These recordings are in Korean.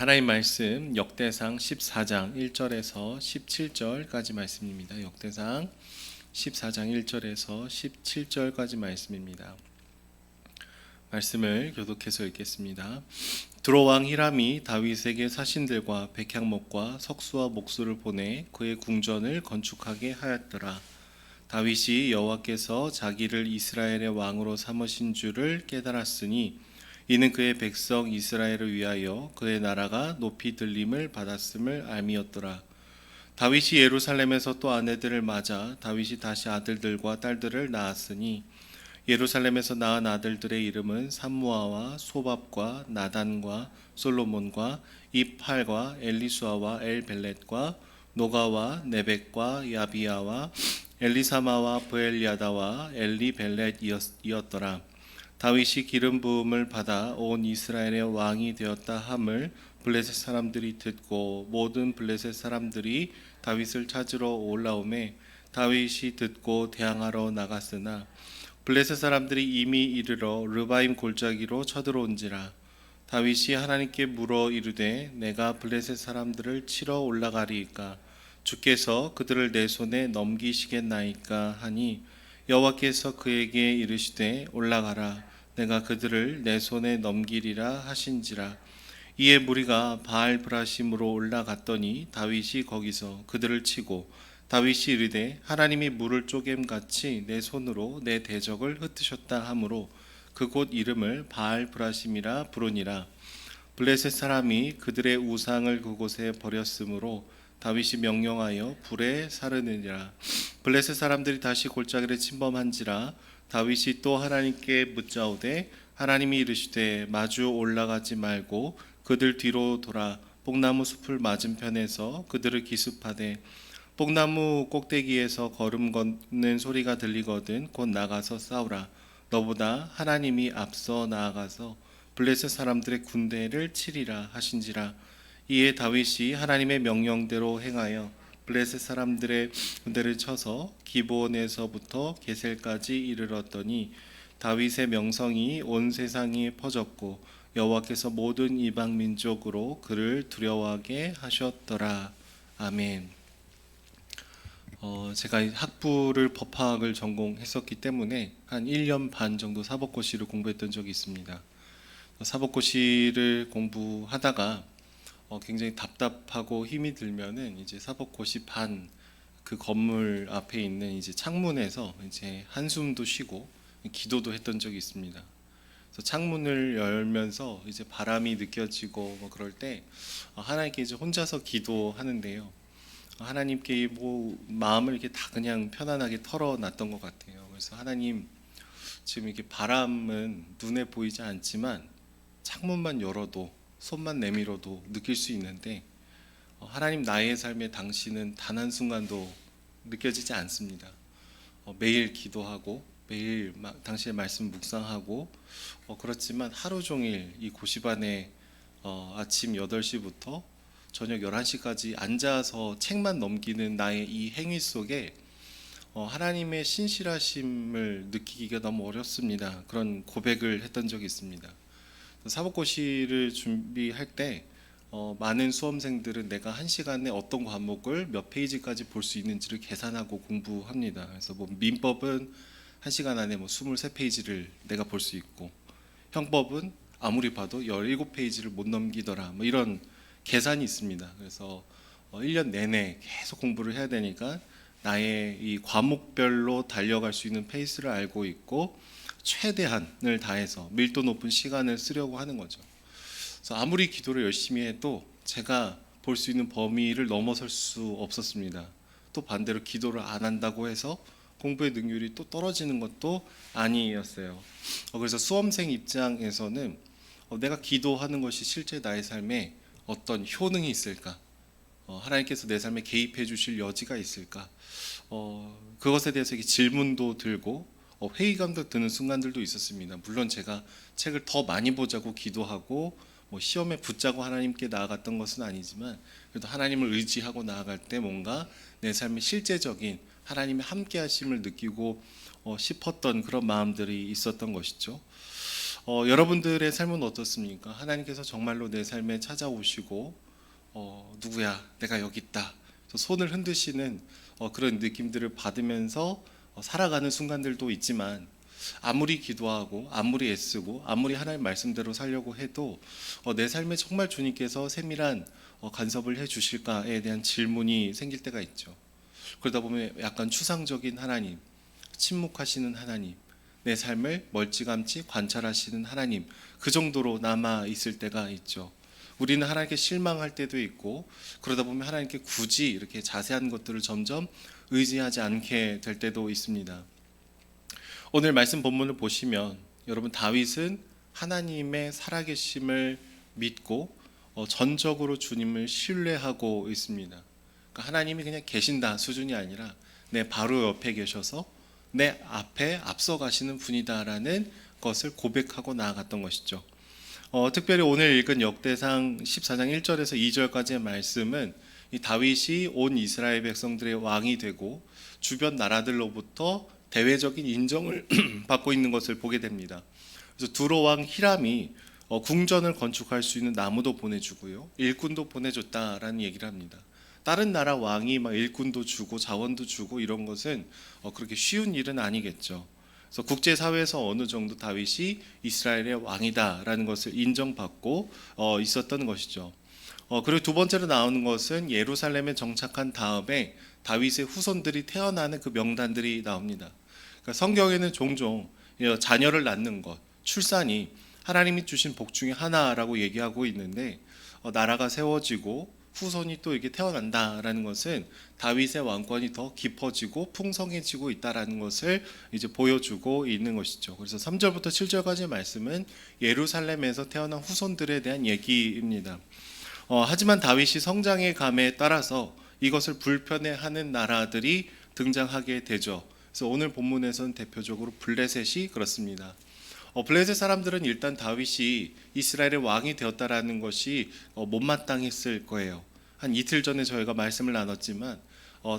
하나님 말씀 역대상 14장 1절에서 17절까지 말씀입니다. 역대상 14장 1절에서 17절까지 말씀입니다. 말씀을 교독해서 읽겠습니다. 두로 왕 히람이 다윗에게 사신들과 백향목과 석수와 목수를 보내 그의 궁전을 건축하게 하였더라. 다윗이 여호와께서 자기를 이스라엘의 왕으로 삼으신 줄을 깨달았으니 이는 그의 백성 이스라엘을 위하여 그의 나라가 높이 들림을 받았음을 알미였더라. 다윗이 예루살렘에서 또 아내들을 맞아 다윗이 다시 아들들과 딸들을 낳았으니 예루살렘에서 낳은 아들들의 이름은 삼무아와 소밥과 나단과 솔로몬과 입할과 엘리수아와 엘벨렛과 노가와 네벡과 야비야와 엘리사마와 브엘야다와 엘리벨렛이었더라. 다윗이 기름 부음을 받아 온 이스라엘의 왕이 되었다 함을 블레셋 사람들이 듣고 모든 블레셋 사람들이 다윗을 찾으러 올라오매 다윗이 듣고 대항하러 나갔으나 블레셋 사람들이 이미 이르러 르바임 골짜기로 쳐들어온지라. 다윗이 하나님께 물어 이르되 내가 블레셋 사람들을 치러 올라가리이까 주께서 그들을 내 손에 넘기시겠나이까 하니 여호와께서 그에게 이르시되 올라가라 내가 그들을 내 손에 넘기리라 하신지라. 이에 무리가 바알 브라심으로 올라갔더니 다윗이 거기서 그들을 치고 다윗이 이르되 하나님이 물을 쪼갰같이 내 손으로 내 대적을 흩으셨다 하므로 그곳 이름을 바알 브라심이라 부르니라. 블레셋 사람이 그들의 우상을 그곳에 버렸으므로 다윗이 명령하여 불에 사르느니라. 블레셋 사람들이 다시 골짜기를 침범한지라. 다윗이 또 하나님께 묻자오되 하나님이 이르시되 마주 올라가지 말고 그들 뒤로 돌아 뽕나무 숲을 맞은편에서 그들을 기습하되 뽕나무 꼭대기에서 걸음 걷는 소리가 들리거든 곧 나가서 싸우라. 너보다 하나님이 앞서 나아가서 블레셋 사람들의 군대를 치리라 하신지라. 이에 다윗이 하나님의 명령대로 행하여 블레셋 사람들의 군대를 쳐서 기브온에서부터 게셀까지 이르렀더니 다윗의 명성이 온 세상에 퍼졌고 여호와께서 모든 이방 민족으로 그를 두려워하게 하셨더라. 아멘. 제가 학부를 법학을 전공했었기 때문에 한 1년 반 정도 사법고시를 공부했던 적이 있습니다. 사법고시를 공부하다가 굉장히 답답하고 힘이 들면은 이제 사법고시 반 그 건물 앞에 있는 이제 창문에서 이제 한숨도 쉬고 기도도 했던 적이 있습니다. 그래서 창문을 열면서 이제 바람이 느껴지고 뭐 그럴 때 하나님께 이제 혼자서 기도하는데요. 하나님께 뭐 마음을 이렇게 다 그냥 편안하게 털어놨던 것 같아요. 그래서 하나님 지금 이렇게 바람은 눈에 보이지 않지만 창문만 열어도 손만 내밀어도 느낄 수 있는데 하나님 나의 삶에 당신은 단 한순간도 느껴지지 않습니다. 매일 기도하고 매일 당신의 말씀 묵상하고 그렇지만 하루 종일 이 고시반에 아침 8시부터 저녁 11시까지 앉아서 책만 넘기는 나의 이 행위 속에 하나님의 신실하심을 느끼기가 너무 어렵습니다. 그런 고백을 했던 적이 있습니다. 사법고시를 준비할 때 많은 수험생들은 내가 한 시간에 어떤 과목을 몇 페이지까지 볼 수 있는지를 계산하고 공부합니다. 그래서 뭐 민법은 한 시간 안에 뭐 23페이지를 내가 볼 수 있고 형법은 아무리 봐도 17페이지를 못 넘기더라 뭐 이런 계산이 있습니다. 그래서 1년 내내 계속 공부를 해야 되니까 나의 이 과목별로 달려갈 수 있는 페이스를 알고 있고 최대한을 다해서 밀도 높은 시간을 쓰려고 하는 거죠. 그래서 아무리 기도를 열심히 해도 제가 볼 수 있는 범위를 넘어설 수 없었습니다. 또 반대로 기도를 안 한다고 해서 공부의 능률이 또 떨어지는 것도 아니었어요. 그래서 수험생 입장에서는 내가 기도하는 것이 실제 나의 삶에 어떤 효능이 있을까? 하나님께서 내 삶에 개입해 주실 여지가 있을까? 그것에 대해서 질문도 들고 회의감도 드는 순간들도 있었습니다. 물론 제가 책을 더 많이 보자고 기도하고 뭐 시험에 붙자고 하나님께 나아갔던 것은 아니지만 그래도 하나님을 의지하고 나아갈 때 뭔가 내 삶의 실제적인 하나님의 함께 하심을 느끼고 싶었던 그런 마음들이 있었던 것이죠. 여러분들의 삶은 어떻습니까? 하나님께서 정말로 내 삶에 찾아오시고 누구야? 내가 여기 있다. 그래서 손을 흔드시는 그런 느낌들을 받으면서 살아가는 순간들도 있지만 아무리 기도하고 아무리 애쓰고 아무리 하나님 말씀대로 살려고 해도 내 삶에 정말 주님께서 세밀한 간섭을 해주실까에 대한 질문이 생길 때가 있죠. 그러다 보면 약간 추상적인 하나님, 침묵하시는 하나님, 내 삶을 멀찌감치 관찰하시는 하나님, 그 정도로 남아 있을 때가 있죠. 우리는 하나님께 실망할 때도 있고 그러다 보면 하나님께 굳이 이렇게 자세한 것들을 점점 의지하지 않게 될 때도 있습니다. 오늘 말씀 본문을 보시면 여러분 다윗은 하나님의 살아계심을 믿고 전적으로 주님을 신뢰하고 있습니다. 그러니까 하나님이 그냥 계신다 수준이 아니라 내 바로 옆에 계셔서 내 앞에 앞서가시는 분이다라는 것을 고백하고 나아갔던 것이죠. 특별히 오늘 읽은 역대상 14장 1절에서 2절까지의 말씀은 이 다윗이 온 이스라엘 백성들의 왕이 되고 주변 나라들로부터 대외적인 인정을 받고 있는 것을 보게 됩니다. 그래서 두로 왕 히람이 궁전을 건축할 수 있는 나무도 보내주고요, 일꾼도 보내줬다라는 얘기를 합니다. 다른 나라 왕이 막 일꾼도 주고 자원도 주고 이런 것은 그렇게 쉬운 일은 아니겠죠. 그래서 국제사회에서 어느 정도 다윗이 이스라엘의 왕이다라는 것을 인정받고 있었던 것이죠. 그리고 두 번째로 나오는 것은 예루살렘에 정착한 다음에 다윗의 후손들이 태어나는 그 명단들이 나옵니다. 그러니까 성경에는 종종 자녀를 낳는 것, 출산이 하나님이 주신 복 중에 하나라고 얘기하고 있는데 나라가 세워지고 후손이 또 이렇게 태어난다라는 것은 다윗의 왕권이 더 깊어지고 풍성해지고 있다라는 것을 이제 보여주고 있는 것이죠. 그래서 3절부터 7절까지의 말씀은 예루살렘에서 태어난 후손들에 대한 얘기입니다. 하지만 다윗이 성장의 감에 따라서 이것을 불편해하는 나라들이 등장하게 되죠. 그래서 오늘 본문에서는 대표적으로 블레셋이 그렇습니다. 블레셋 사람들은 일단 다윗이 이스라엘의 왕이 되었다라는 것이 못마땅했을 거예요. 한 이틀 전에 저희가 말씀을 나눴지만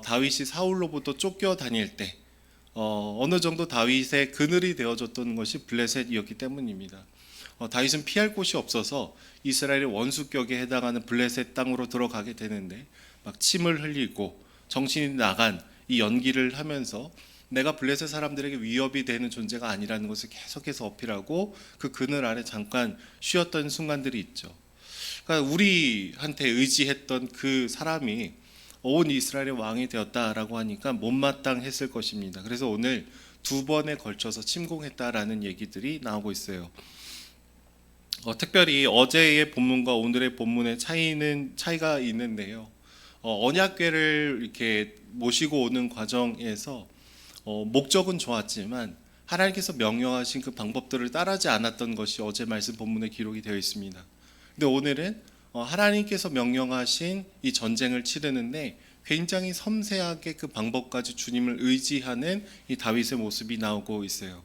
다윗이 사울로부터 쫓겨다닐 때 어느 정도 다윗의 그늘이 되어줬던 것이 블레셋이었기 때문입니다. 다윗은 피할 곳이 없어서 이스라엘의 원수격에 해당하는 블레셋 땅으로 들어가게 되는데 막 침을 흘리고 정신이 나간 이 연기를 하면서 내가 블레셋 사람들에게 위협이 되는 존재가 아니라는 것을 계속해서 어필하고 그 그늘 아래 잠깐 쉬었던 순간들이 있죠. 그러니까 우리한테 의지했던 그 사람이 온 이스라엘의 왕이 되었다라고 하니까 못마땅했을 것입니다. 그래서 오늘 두 번에 걸쳐서 침공했다라는 얘기들이 나오고 있어요. 특별히 어제의 본문과 오늘의 본문의 차이가 있는데요. 언약궤를 이렇게 모시고 오는 과정에서 목적은 좋았지만 하나님께서 명령하신 그 방법들을 따르지 않았던 것이 어제 말씀 본문에 기록이 되어 있습니다. 근데 오늘은 하나님께서 명령하신 이 전쟁을 치르는데 굉장히 섬세하게 그 방법까지 주님을 의지하는 이 다윗의 모습이 나오고 있어요.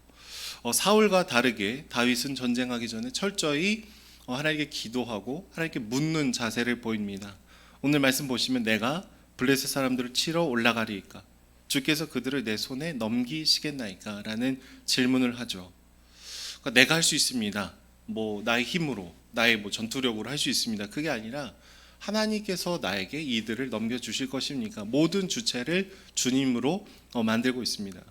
사울과 다르게 다윗은 전쟁하기 전에 철저히 하나님께 기도하고 하나님께 묻는 자세를 보입니다. 오늘 말씀 보시면 내가 블레셋 사람들을 치러 올라가리이까 주께서 그들을 내 손에 넘기시겠나이까 라는 질문을 하죠. 그러니까 내가 할 수 있습니다. 나의 힘으로 나의 전투력으로 할 수 있습니다. 그게 아니라 하나님께서 나에게 이들을 넘겨주실 것입니까? 모든 주체를 주님으로 만들고 있습니다.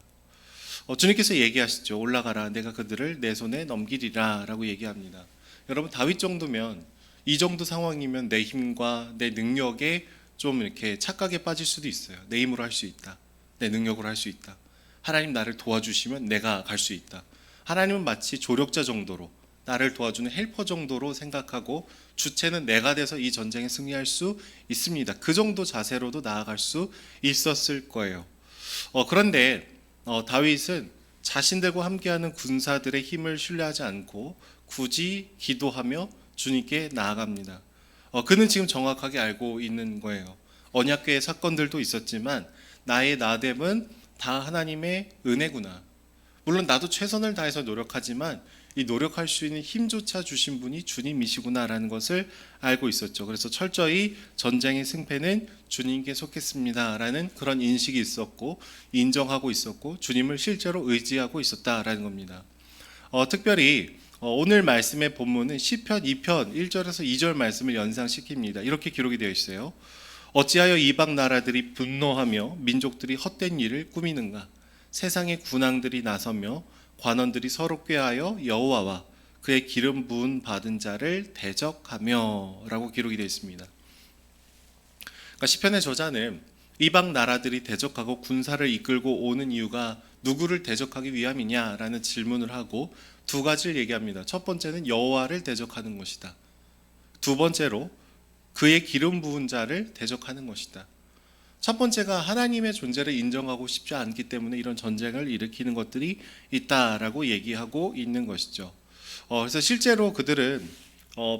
주님께서 얘기하시죠. 올라가라, 내가 그들을 내 손에 넘기리라 라고 얘기합니다. 여러분 다윗 정도면, 이 정도 상황이면 내 힘과 내 능력에 좀 이렇게 착각에 빠질 수도 있어요. 내 힘으로 할 수 있다, 내 능력으로 할 수 있다, 하나님 나를 도와주시면 내가 갈 수 있다. 하나님은 마치 조력자 정도로, 나를 도와주는 헬퍼 정도로 생각하고 주체는 내가 돼서 이 전쟁에 승리할 수 있습니다. 그 정도 자세로도 나아갈 수 있었을 거예요. 그런데 다윗은 자신들과 함께하는 군사들의 힘을 신뢰하지 않고 굳이 기도하며 주님께 나아갑니다. 그는 지금 정확하게 알고 있는 거예요. 언약궤의 사건들도 있었지만 나의 나됨은 다 하나님의 은혜구나. 물론 나도 최선을 다해서 노력하지만 이 노력할 수 있는 힘조차 주신 분이 주님이시구나라는 것을 알고 있었죠. 그래서 철저히 전쟁의 승패는 주님께 속했습니다라는 그런 인식이 있었고 인정하고 있었고 주님을 실제로 의지하고 있었다라는 겁니다. 특별히 오늘 말씀의 본문은 시편 2편 1절에서 2절 말씀을 연상시킵니다. 이렇게 기록이 되어 있어요. 어찌하여 이방 나라들이 분노하며 민족들이 헛된 일을 꾸미는가? 세상의 군왕들이 나서며 관원들이 서로 꾀하여 여호와와 그의 기름 부은 받은 자를 대적하며 라고 기록이 되어 있습니다. 그러니까 시편의 저자는 이방 나라들이 대적하고 군사를 이끌고 오는 이유가 누구를 대적하기 위함이냐라는 질문을 하고 두 가지를 얘기합니다. 첫 번째는 여호와를 대적하는 것이다. 두 번째로 그의 기름 부은 자를 대적하는 것이다. 첫 번째가 하나님의 존재를 인정하고 싶지 않기 때문에 이런 전쟁을 일으키는 것들이 있다라고 얘기하고 있는 것이죠. 그래서 실제로 그들은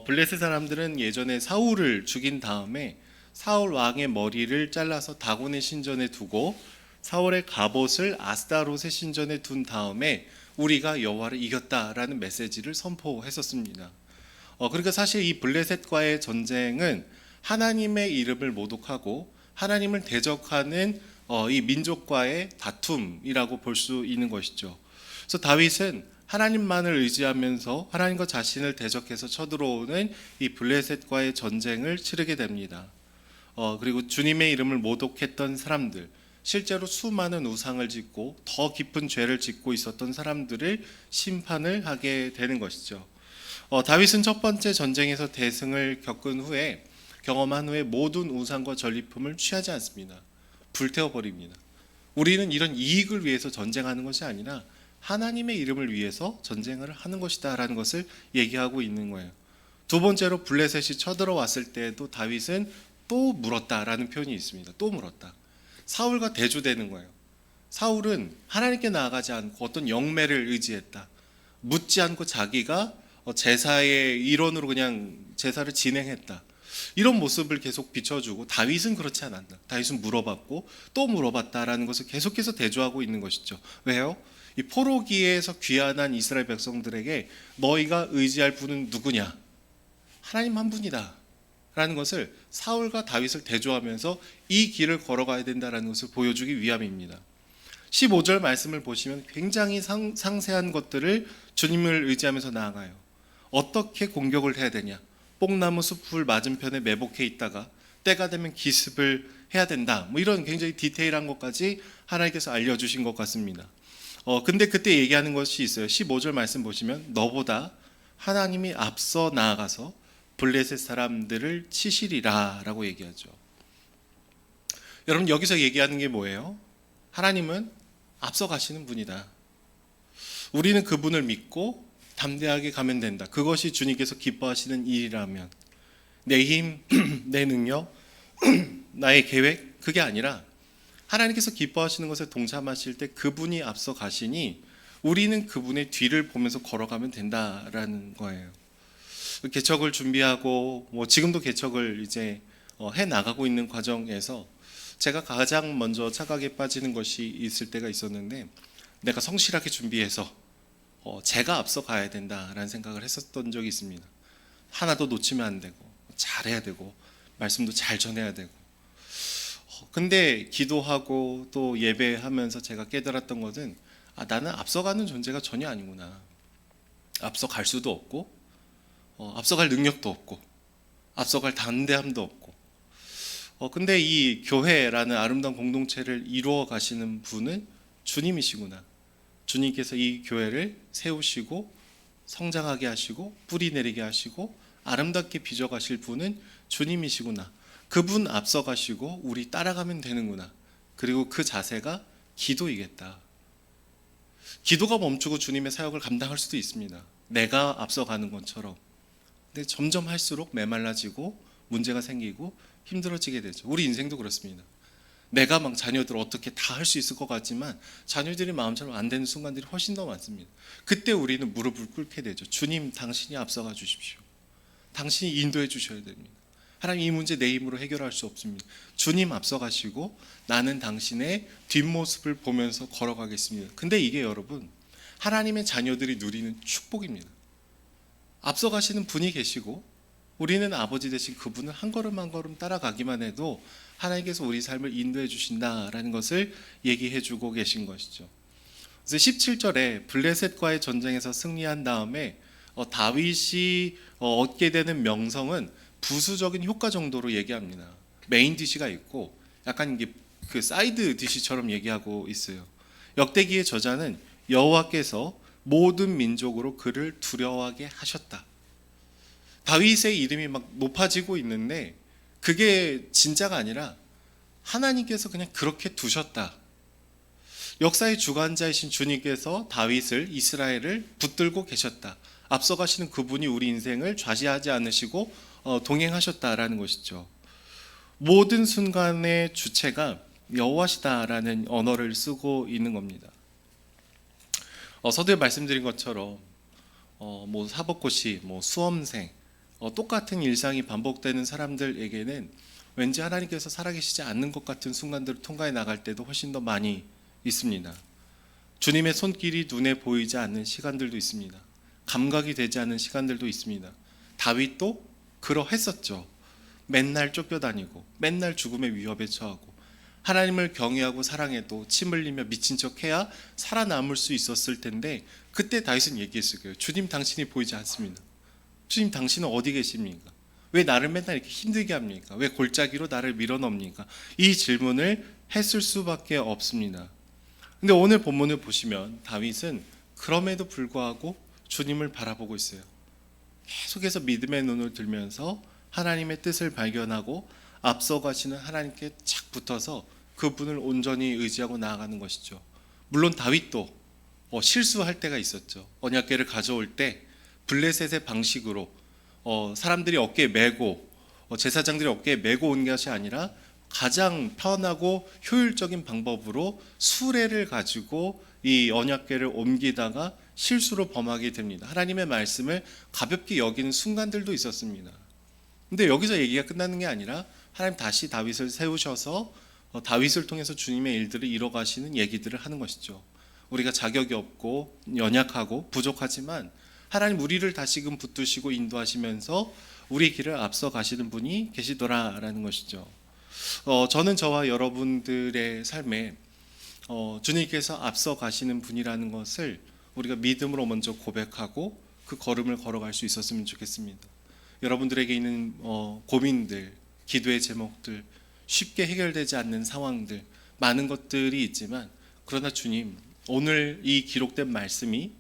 블레셋 사람들은 예전에 사울을 죽인 다음에 사울 왕의 머리를 잘라서 다곤의 신전에 두고 사울의 갑옷을 아스타롯의 신전에 둔 다음에 우리가 여호와를 이겼다라는 메시지를 선포했었습니다. 그러니까 사실 이 블레셋과의 전쟁은 하나님의 이름을 모독하고 하나님을 대적하는 이 민족과의 다툼이라고 볼 수 있는 것이죠. 그래서 다윗은 하나님만을 의지하면서 하나님과 자신을 대적해서 쳐들어오는 이 블레셋과의 전쟁을 치르게 됩니다. 그리고 주님의 이름을 모독했던 사람들, 실제로 수많은 우상을 짓고 더 깊은 죄를 짓고 있었던 사람들을 심판을 하게 되는 것이죠. 다윗은 첫 번째 전쟁에서 대승을 경험한 후에 모든 우상과 전리품을 취하지 않습니다. 불태워버립니다. 우리는 이런 이익을 위해서 전쟁하는 것이 아니라 하나님의 이름을 위해서 전쟁을 하는 것이다 라는 것을 얘기하고 있는 거예요. 두 번째로 블레셋이 쳐들어왔을 때에도 다윗은 또 물었다라는 표현이 있습니다. 또 물었다. 사울과 대조되는 거예요. 사울은 하나님께 나아가지 않고 어떤 영매를 의지했다. 묻지 않고 자기가 제사의 일원으로 그냥 제사를 진행했다. 이런 모습을 계속 비춰주고 다윗은 그렇지 않았다. 다윗은 물어봤고 또 물어봤다라는 것을 계속해서 대조하고 있는 것이죠. 왜요? 이 포로기에서 귀환한 이스라엘 백성들에게 너희가 의지할 분은 누구냐? 하나님 한 분이다. 라는 것을 사울과 다윗을 대조하면서 이 길을 걸어가야 된다는 것을 보여주기 위함입니다. 15절 말씀을 보시면 굉장히 상세한 것들을 주님을 의지하면서 나아가요. 어떻게 공격을 해야 되냐? 뽕나무 숲풀 맞은편에 매복해 있다가 때가 되면 기습을 해야 된다. 이런 굉장히 디테일한 것까지 하나님께서 알려주신 것 같습니다. 근데 그때 얘기하는 것이 있어요. 15절 말씀 보시면 너보다 하나님이 앞서 나아가서 블레셋 사람들을 치시리라 라고 얘기하죠. 여러분 여기서 얘기하는 게 뭐예요? 하나님은 앞서 가시는 분이다. 우리는 그분을 믿고 담대하게 가면 된다. 그것이 주님께서 기뻐하시는 일이라면 내 힘, 내 능력, 나의 계획 그게 아니라 하나님께서 기뻐하시는 것에 동참하실 때 그분이 앞서 가시니 우리는 그분의 뒤를 보면서 걸어가면 된다라는 거예요. 개척을 준비하고 지금도 개척을 이제 해 나가고 있는 과정에서 제가 가장 먼저 착각에 빠지는 것이 있을 때가 있었는데 내가 성실하게 준비해서 제가 앞서 가야 된다라는 생각을 했었던 적이 있습니다. 하나도 놓치면 안 되고 잘해야 되고 말씀도 잘 전해야 되고 근데 기도하고 또 예배하면서 제가 깨달았던 것은 나는 앞서가는 존재가 전혀 아니구나. 앞서갈 수도 없고 앞서갈 능력도 없고 앞서갈 담대함도 없고 근데 이 교회라는 아름다운 공동체를 이루어 가시는 분은 주님이시구나. 주님께서 이 교회를 세우시고 성장하게 하시고 뿌리 내리게 하시고 아름답게 빚어가실 분은 주님이시구나. 그분 앞서가시고 우리 따라가면 되는구나. 그리고 그 자세가 기도이겠다. 기도가 멈추고 주님의 사역을 감당할 수도 있습니다. 내가 앞서가는 것처럼. 근데 점점 할수록 메말라지고 문제가 생기고 힘들어지게 되죠. 우리 인생도 그렇습니다. 내가 막 자녀들 어떻게 다 할 수 있을 것 같지만 자녀들이 마음처럼 안 되는 순간들이 훨씬 더 많습니다. 그때 우리는 무릎을 꿇게 되죠. 주님 당신이 앞서가 주십시오. 당신이 인도해 주셔야 됩니다. 하나님 이 문제 내 힘으로 해결할 수 없습니다. 주님 앞서가시고 나는 당신의 뒷모습을 보면서 걸어가겠습니다. 근데 이게 여러분 하나님의 자녀들이 누리는 축복입니다. 앞서가시는 분이 계시고 우리는 아버지 되신 그분을 한 걸음 한 걸음 따라가기만 해도 하나님께서 우리 삶을 인도해 주신다라는 것을 얘기해 주고 계신 것이죠. 그래서 17절에 블레셋과의 전쟁에서 승리한 다음에 다윗이 얻게 되는 명성은 부수적인 효과 정도로 얘기합니다. 메인 디시가 있고 약간 이게 그 사이드 디시처럼 얘기하고 있어요. 역대기의 저자는 여호와께서 모든 민족으로 그를 두려워하게 하셨다. 다윗의 이름이 막 높아지고 있는데 그게 진짜가 아니라 하나님께서 그냥 그렇게 두셨다. 역사의 주관자이신 주님께서 다윗을, 이스라엘을 붙들고 계셨다. 앞서가시는 그분이 우리 인생을 좌시하지 않으시고 동행하셨다라는 것이죠. 모든 순간의 주체가 여호와시다라는 언어를 쓰고 있는 겁니다. 서두에 말씀드린 것처럼 뭐 사법고시, 뭐 수험생, 똑같은 일상이 반복되는 사람들에게는 왠지 하나님께서 살아계시지 않는 것 같은 순간들을 통과해 나갈 때도 훨씬 더 많이 있습니다. 주님의 손길이 눈에 보이지 않는 시간들도 있습니다. 감각이 되지 않는 시간들도 있습니다. 다윗도 그러했었죠. 맨날 쫓겨다니고 맨날 죽음의 위협에 처하고 하나님을 경외하고 사랑해도 침 흘리며 미친 척해야 살아남을 수 있었을 텐데 그때 다윗은 얘기했을 거예요. 주님 당신이 보이지 않습니다. 주님 당신은 어디 계십니까? 왜 나를 맨날 이렇게 힘들게 합니까? 왜 골짜기로 나를 밀어넣습니까? 이 질문을 했을 수밖에 없습니다. 근데 오늘 본문을 보시면 다윗은 그럼에도 불구하고 주님을 바라보고 있어요. 계속해서 믿음의 눈을 들면서 하나님의 뜻을 발견하고 앞서가시는 하나님께 착 붙어서 그분을 온전히 의지하고 나아가는 것이죠. 물론 다윗도 실수할 때가 있었죠. 언약궤를 가져올 때 블레셋의 방식으로 사람들이 어깨에 메고 제사장들이 어깨에 메고 온 것이 아니라 가장 편하고 효율적인 방법으로 수레를 가지고 이 언약궤를 옮기다가 실수로 범하게 됩니다. 하나님의 말씀을 가볍게 여기는 순간들도 있었습니다. 근데 여기서 얘기가 끝나는 게 아니라 하나님 다시 다윗을 세우셔서 다윗을 통해서 주님의 일들을 이뤄가시는 얘기들을 하는 것이죠. 우리가 자격이 없고 연약하고 부족하지만 하나님 우리를 다시금 붙드시고 인도하시면서 우리 길을 앞서 가시는 분이 계시더라라는 것이죠. 저는 저와 여러분들의 삶에 주님께서 앞서 가시는 분이라는 것을 우리가 믿음으로 먼저 고백하고 그 걸음을 걸어갈 수 있었으면 좋겠습니다. 여러분들에게 있는 고민들, 기도의 제목들, 쉽게 해결되지 않는 상황들, 많은 것들이 있지만 그러나 주님, 오늘 이 기록된 말씀이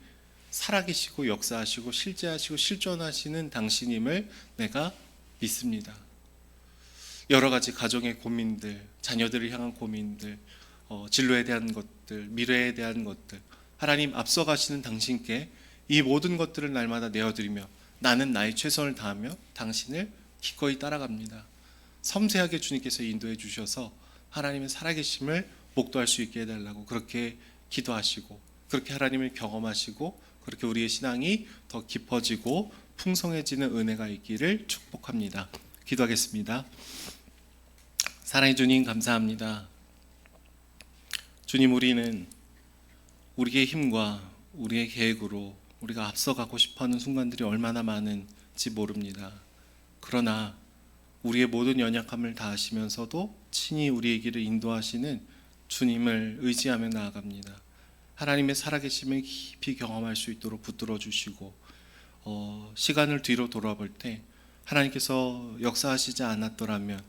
살아계시고 역사하시고 실제하시고 실존하시는 당신임을 내가 믿습니다. 여러 가지 가정의 고민들, 자녀들을 향한 고민들, 진로에 대한 것들, 미래에 대한 것들, 하나님 앞서가시는 당신께 이 모든 것들을 날마다 내어드리며 나는 나의 최선을 다하며 당신을 기꺼이 따라갑니다. 섬세하게 주님께서 인도해 주셔서 하나님의 살아계심을 목도할 수 있게 해달라고 그렇게 기도하시고 그렇게 하나님을 경험하시고 그렇게 우리의 신앙이 더 깊어지고 풍성해지는 은혜가 있기를 축복합니다. 기도하겠습니다. 사랑해 주님 감사합니다. 주님, 우리는 우리의 힘과 우리의 계획으로 우리가 앞서가고 싶어하는 순간들이 얼마나 많은지 모릅니다. 그러나 우리의 모든 연약함을 다하시면서도 친히 우리의 길을 인도하시는 주님을 의지하며 나아갑니다. 하나님의 살아계심을 깊이 경험할 수 있도록 붙들어 주시고 시간을 뒤로 돌아볼 때 하나님께서 역사하시지 않았더라면,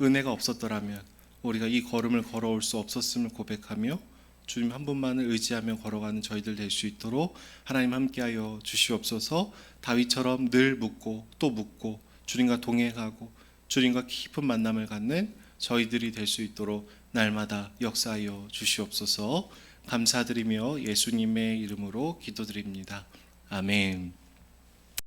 은혜가 없었더라면 우리가 이 걸음을 걸어올 수 없었음을 고백하며 주님 한 분만을 의지하며 걸어가는 저희들 될 수 있도록 하나님 함께하여 주시옵소서. 다윗처럼 늘 묻고 또 묻고 주님과 동행하고 주님과 깊은 만남을 갖는 저희들이 될 수 있도록 날마다 역사하여 주시옵소서. 감사드리며 예수님의 이름으로 기도드립니다. 아멘.